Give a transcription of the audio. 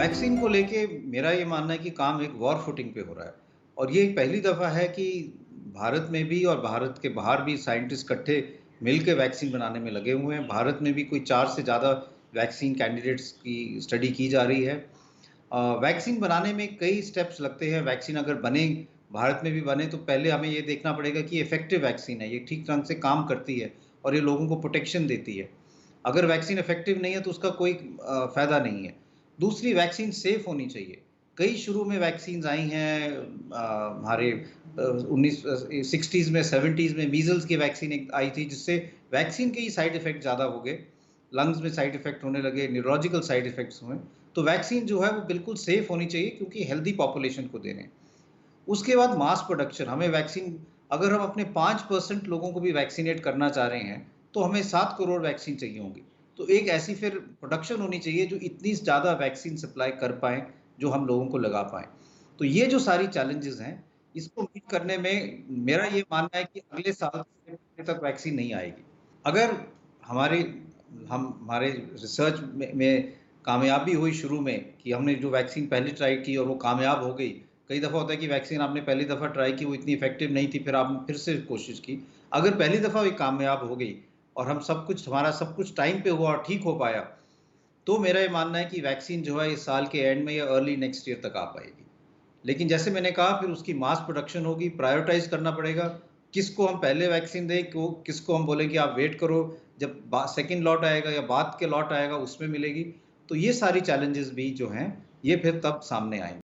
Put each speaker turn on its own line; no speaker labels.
Vaccine को लेके मेरा ये मानना है कि काम एक वॉर फुटिंग पे हो रहा है और ये पहली दफ़ा है कि भारत में भी और भारत के बाहर भी साइंटिस्ट इकट्ठे मिल के वैक्सीन बनाने में लगे हुए हैं। भारत में भी कोई 4 से ज़्यादा वैक्सीन कैंडिडेट्स की स्टडी की जा रही है। वैक्सीन बनाने में कई स्टेप्स लगते हैं। वैक्सीन अगर बने, भारत में भी बने तो पहले हमें ये देखना पड़ेगा कि इफ़ेक्टिव वैक्सीन है, ये ठीक ढंग से काम करती है और ये लोगों को प्रोटेक्शन देती है। अगर वैक्सीन इफ़ेक्टिव नहीं है तो उसका कोई फ़ायदा नहीं है। दूसरी वैक्सीन सेफ़ होनी चाहिए। कई शुरू में वैक्सीन्स आई हैं हमारे 60s में 70s में मीज़ल्स की वैक्सीन एक आई थी जिससे वैक्सीन के ही साइड इफ़ेक्ट ज़्यादा हो गए। लंग्स में साइड इफ़ेक्ट होने लगे, न्यूरोलॉजिकल साइड इफ़ेक्ट्स हुए। तो वैक्सीन जो है वो बिल्कुल सेफ़ होनी चाहिए क्योंकि हेल्दी पॉपुलेशन को दे रहे हैं। उसके बाद मास प्रोडक्शन, हमें वैक्सीन अगर हम अपने 5% लोगों को भी वैक्सीनेट करना चाह रहे हैं, तो हमें 7 करोड़ वैक्सीन चाहिए होंगी। तो एक ऐसी फिर प्रोडक्शन होनी चाहिए जो इतनी ज़्यादा वैक्सीन सप्लाई कर पाएँ, जो हम लोगों को लगा पाएँ। तो ये जो सारी चैलेंजेज़ हैं, इसको मीट करने में मेरा ये मानना है कि अगले साल से तक वैक्सीन नहीं आएगी। अगर हमारे हमारे रिसर्च में कामयाबी हुई शुरू में कि हमने जो वैक्सीन पहले ट्राई की और वो कामयाब हो गई। कई दफ़ा होता है कि वैक्सीन आपने पहली दफ़ा ट्राई की, वो इतनी इफ़ेक्टिव नहीं थी, फिर आपने फिर से कोशिश की। अगर पहली दफ़ा वो कामयाब हो गई और हमारा सब कुछ टाइम पे हुआ और ठीक हो पाया, तो मेरा ये मानना है कि वैक्सीन जो है इस साल के एंड में या अर्ली नेक्स्ट ईयर तक आ पाएगी। लेकिन जैसे मैंने कहा फिर उसकी मास प्रोडक्शन होगी, प्रायोरिटाइज़ करना पड़ेगा, किसको हम पहले वैक्सीन दें, किसको हम बोलें कि आप वेट करो, जब सेकंड लॉट आएगा या बाद के लॉट आएगा उसमें मिलेगी। तो ये सारी चैलेंजेज़ भी जो हैं, ये फिर तब सामने आएँगी।